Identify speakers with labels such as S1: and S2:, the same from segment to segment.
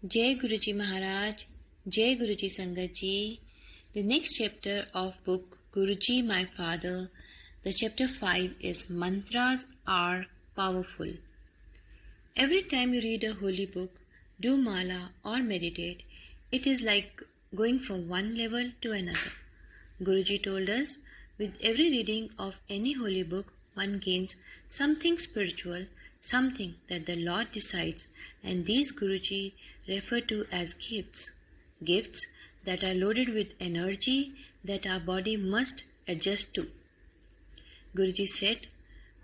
S1: Jai Guruji Maharaj, Jai Guruji Sangat Ji. The next chapter of book Guruji My Father, the chapter 5 is Mantras are powerful. Every time you read a holy book, do mala or meditate, it is like going from one level to another. Guruji told us, with every reading of any holy book, one gains something spiritual, something that the Lord decides, and these Guruji refer to as gifts. Gifts that are loaded with energy that our body must adjust to. Guruji said,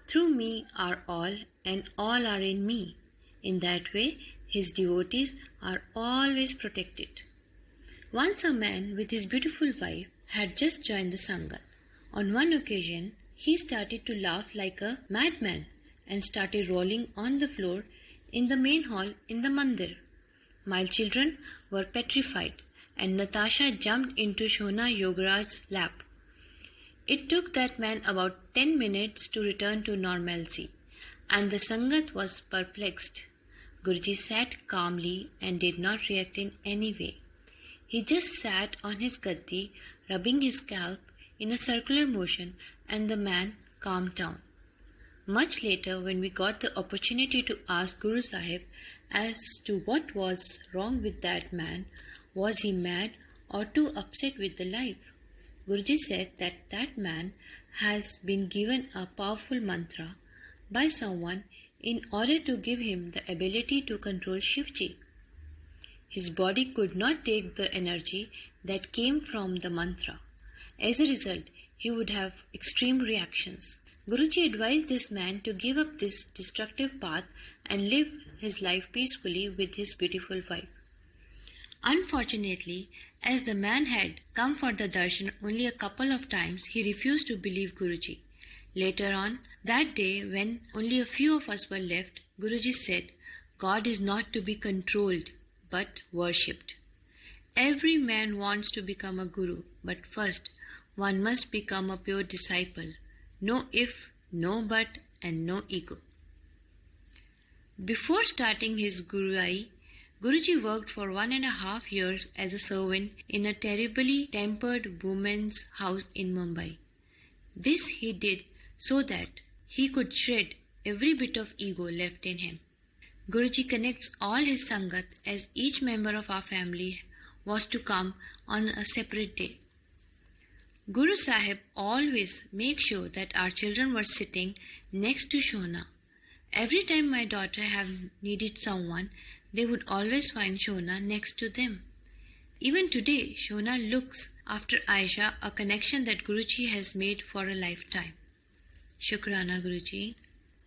S1: "Through me are all, and all are in me." In that way, his devotees are always protected. Once a man with his beautiful wife had just joined the Sangat. On one occasion, he started to laugh like a madman and started rolling on the floor in the main hall in the mandir. My children were petrified, and Natasha jumped into Shona Yogaraj's lap. It took that man about 10 minutes to return to normalcy, and the Sangat was perplexed. Guruji sat calmly and did not react in any way. He just sat on his gaddi, rubbing his scalp in a circular motion, and the man calmed down. Much later, when we got the opportunity to ask Guru Sahib as to what was wrong with that man, was he mad or too upset with the life, Guruji said that that man has been given a powerful mantra by someone in order to give him the ability to control Shivji. His body could not take the energy that came from the mantra. As a result, he would have extreme reactions. Guruji advised this man to give up this destructive path and live his life peacefully with his beautiful wife. Unfortunately, as the man had come for the darshan only a couple of times, he refused to believe Guruji. Later on, that day when only a few of us were left, Guruji said, "God is not to be controlled, but worshipped." Every man wants to become a guru, but first one must become a pure disciple. No if, no but, and no ego. Before starting his gurui, Guruji worked for 1.5 years as a servant in a terribly tempered woman's house in Mumbai. This he did so that he could shred every bit of ego left in him. Guruji connects all his Sangat as each member of our family was to come on a separate day. Guru Sahib always makes sure that our children were sitting next to Shona. Every time my daughter have needed someone, they would always find Shona next to them. Even today, Shona looks after Aisha, a connection that Guruji has made for a lifetime. Shukrana Guruji.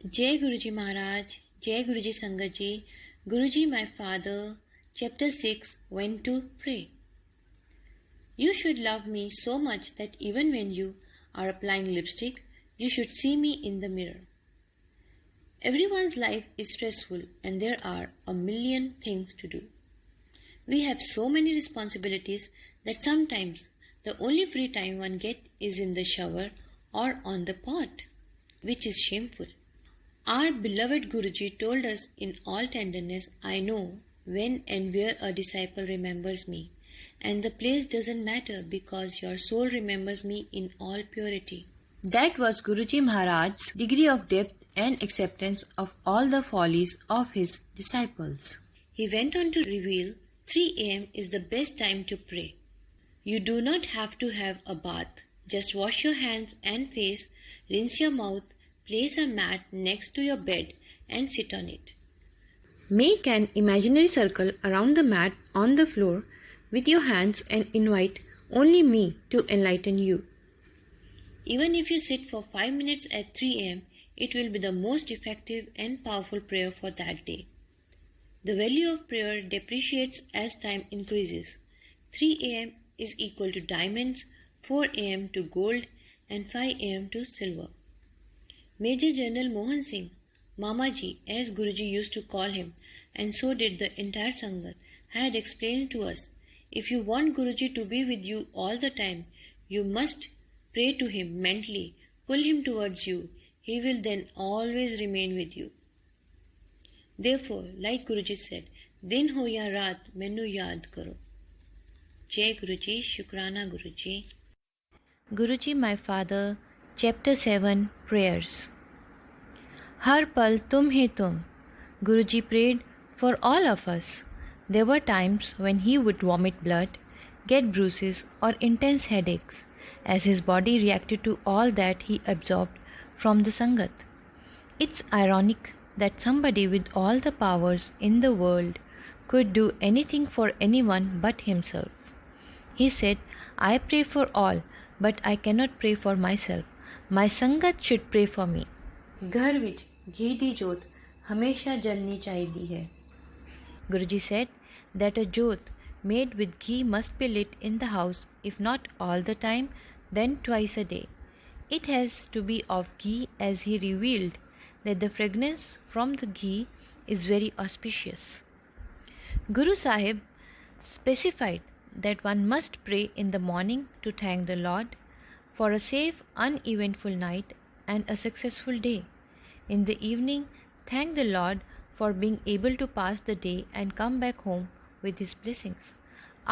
S1: Jai Guruji Maharaj, Jai Guruji Sangat Ji, Guruji My Father, Chapter 6, When to Pray. You should love me so much that even when you are applying lipstick, you should see me in the mirror. Everyone's life is stressful and there are a million things to do. We have so many responsibilities that sometimes the only free time one gets is in the shower or on the pot, which is shameful. Our beloved Guruji told us in all tenderness, "I know when and where a disciple remembers me, and the place doesn't matter because your soul remembers me in all purity." That was Guruji Maharaj's degree of depth and acceptance of all the follies of his disciples. He went on to reveal 3 a.m. is the best time to pray. You do not have to have a bath. Just wash your hands and face, rinse your mouth, place a mat next to your bed and sit on it. Make an imaginary circle around the mat on the floor with your hands and invite only me to enlighten you. Even if you sit for 5 minutes at 3 a.m., it will be the most effective and powerful prayer for that day. The value of prayer depreciates as time increases. 3 a.m. is equal to diamonds, 4 a.m. to gold, and 5 a.m. to silver. Major General Mohan Singh, Mamaji, as Guruji used to call him, and so did the entire Sangat, had explained to us, if you want Guruji to be with you all the time, you must pray to him mentally, pull him towards you. He will then always remain with you. Therefore, like Guruji said, दिन हो या रात मैनू याद करो। जय गुरु जी, शुक्राना गुरु जी।
S2: Guruji, my father, Chapter 7 Prayers. Har pal tum hi tum. Guruji prayed for all of us. There were times when he would vomit blood, get bruises or intense headaches, as his body reacted to all that he absorbed from the Sangat. It's ironic that somebody with all the powers in the world could do anything for anyone but himself. He said, I pray for all, but I cannot pray for myself. My Sangat should pray for me.
S1: घर विच घी दी जोत हमेशा जलनी चाहिदी है।
S2: Guruji said that a jot made with ghee must be lit in the house, if not all the time, then twice a day. It has to be of ghee, as he revealed that the fragrance from the ghee is very auspicious. Guru Sahib specified that one must pray in the morning to thank the Lord for a safe, uneventful night and a successful day. In the evening, thank the Lord for being able to pass the day and come back home with His blessings.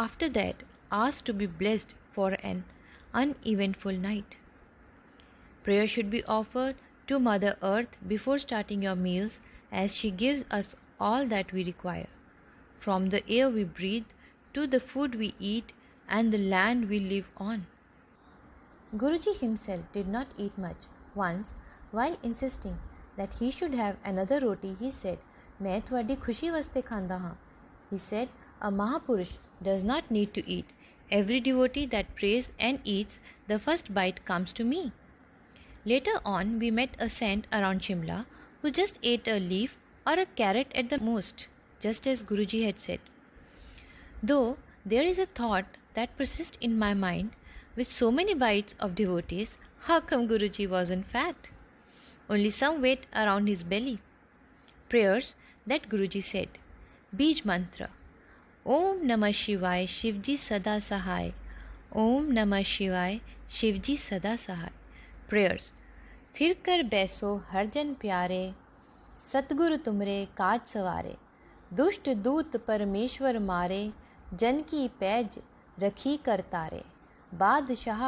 S2: After that, ask to be blessed for an uneventful night. Prayer should be offered to Mother Earth before starting your meals, as she gives us all that we require, from the air we breathe to the food we eat and the land we live on. Guruji himself did not eat much. Once, while insisting that he should have another roti, he said, "मैं तुहाडी खुशी वास्ते खांदा हां." He said, "A Mahapurush does not need to eat. Every devotee that prays and eats, the first bite comes to me." Later on, we met a saint around Shimla who just ate a leaf or a carrot at the most, just as Guruji had said. Though there is a thought that persists in my mind, with so many bites of devotees, how come Guruji wasn't fat? Only some weight around his belly. Prayers that Guruji said. Bij Mantra. Om Namah Shivaya Shivji Sada Sahai. Om Namah Shivaya Shivji Sada Sahai. Prayers. थिरकर बैसो हरजन प्यारे, सतगुरु तुमरे काज सवारे, दुष्ट दूत परमेश्वर मारे, जन की page रखी कर तारे, बादशाह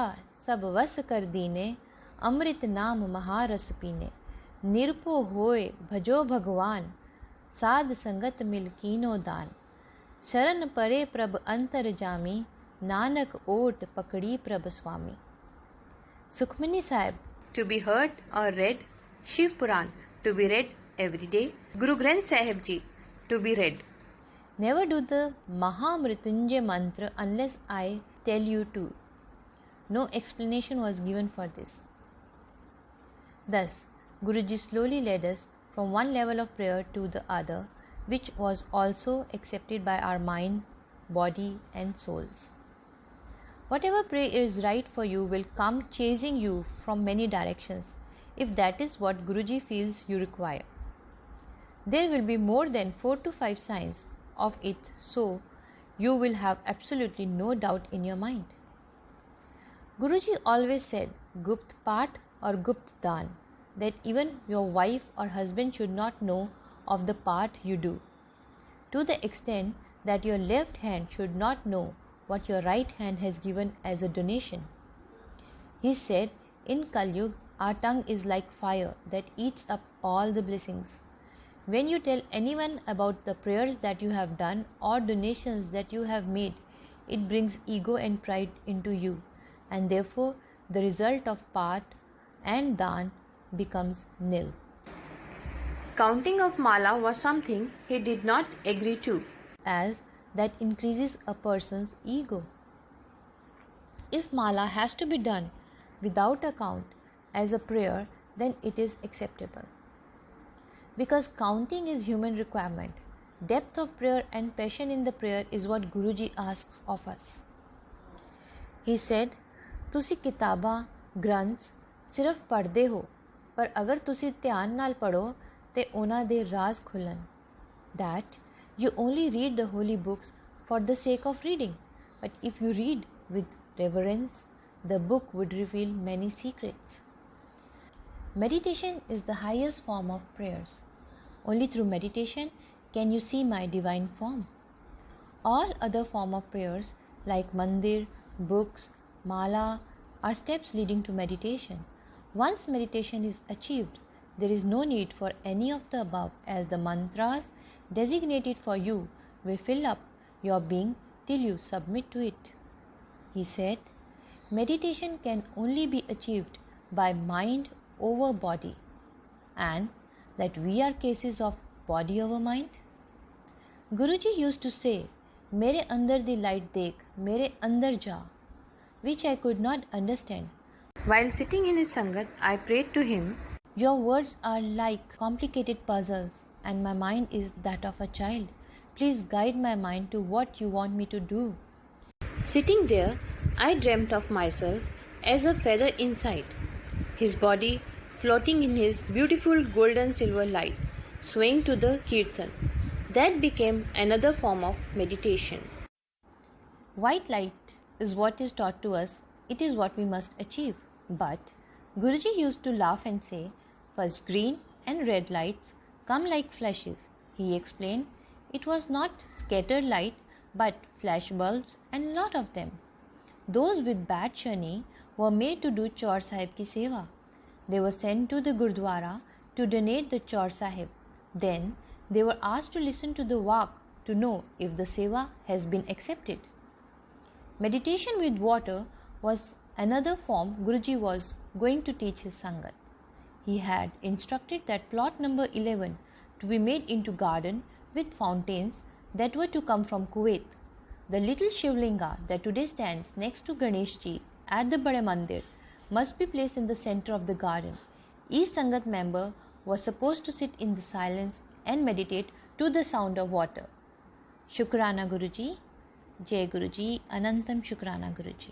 S2: सब वस कर दीने, अमृत नाम महारस पीने, निरपो होए भजो भगवान, साध संगत मिल कीनो दान, शरण परे प्रभ अंतर जामी, नानक ओट पकड़ी प्रभ स्वामी. Sukhmani Sahib, to be heard or read. Shiv Puran, to be read every day. Guru Granth Sahib Ji, to be read. Never do the Mahamrityunjay mantra unless I tell you to. No explanation was given for this. Thus, Guruji slowly led us from one level of prayer to the other, which was also accepted by our mind, body and souls. Whatever prayer is right for you will come chasing you from many directions, if that is what Guruji feels you require. There will be more than 4 to 5 signs of it, so you will have absolutely no doubt in your mind. Guruji always said Gupt Paat or Gupt Dan, that even your wife or husband should not know of the part you do, to the extent that your left hand should not know what your right hand has given as a donation. He said, in Kalyug, our tongue is like fire that eats up all the blessings. When you tell anyone about the prayers that you have done or donations that you have made, it brings ego and pride into you, and therefore the result of Paat and Dan becomes nil. Counting of mala was something he did not agree to, as that increases a person's ego. If mala has to be done without a count as a prayer, then it is acceptable. Because counting is human requirement, depth of prayer and passion in the prayer is what Guruji asks of us. He said, तुसी किताबां ग्रंथ सिर्फ पढ़दे हो, पर अगर तुसी ध्यान नाल पढ़ो ते उन्हां दे राज खुलन. That you only read the holy books for the sake of reading, but if you read with reverence, the book would reveal many secrets. Meditation is the highest form of prayers. Only through meditation can you see my divine form? All other form of prayers like mandir, books, mala are steps leading to meditation. Once meditation is achieved, there is no need for any of the above, as the mantras designated for you will fill up your being till you submit to it. He said, meditation can only be achieved by mind over body, and that we are cases of body over mind. Guruji used to say, मेरे अंदर दी light देख, मेरे अंदर जा, which I could not understand.
S1: While sitting in his Sangat, I prayed to him,
S2: Your words are like complicated puzzles, and my mind is that of a child. Please guide my mind to what you want me to do.
S1: Sitting there, I dreamt of myself as a feather inside, his body floating in his beautiful golden silver light, swaying to the kirtan. That became another form of meditation.
S2: White light is what is taught to us, it is what we must achieve. But Guruji used to laugh and say, first green and red lights come like flashes. He explained it was not scattered light but flash bulbs and lot of them. Those with bad shani were made to do Chaur Sahib ki seva. They were sent to the Gurdwara to donate the Chaur Sahib. Then they were asked to listen to the Vak to know if the seva has been accepted. Meditation with water was another form Guruji was going to teach his Sangat. He had instructed that plot number 11 to be made into garden with fountains that were to come from Kuwait. The little Shivlinga that today stands next to Ganeshji at the Bade Mandir must be placed in the center of the garden. Each Sangat member was supposed to sit in the silence and meditate to the sound of water. Shukrana Guruji, Jai Guruji, Anantam Shukrana Guruji.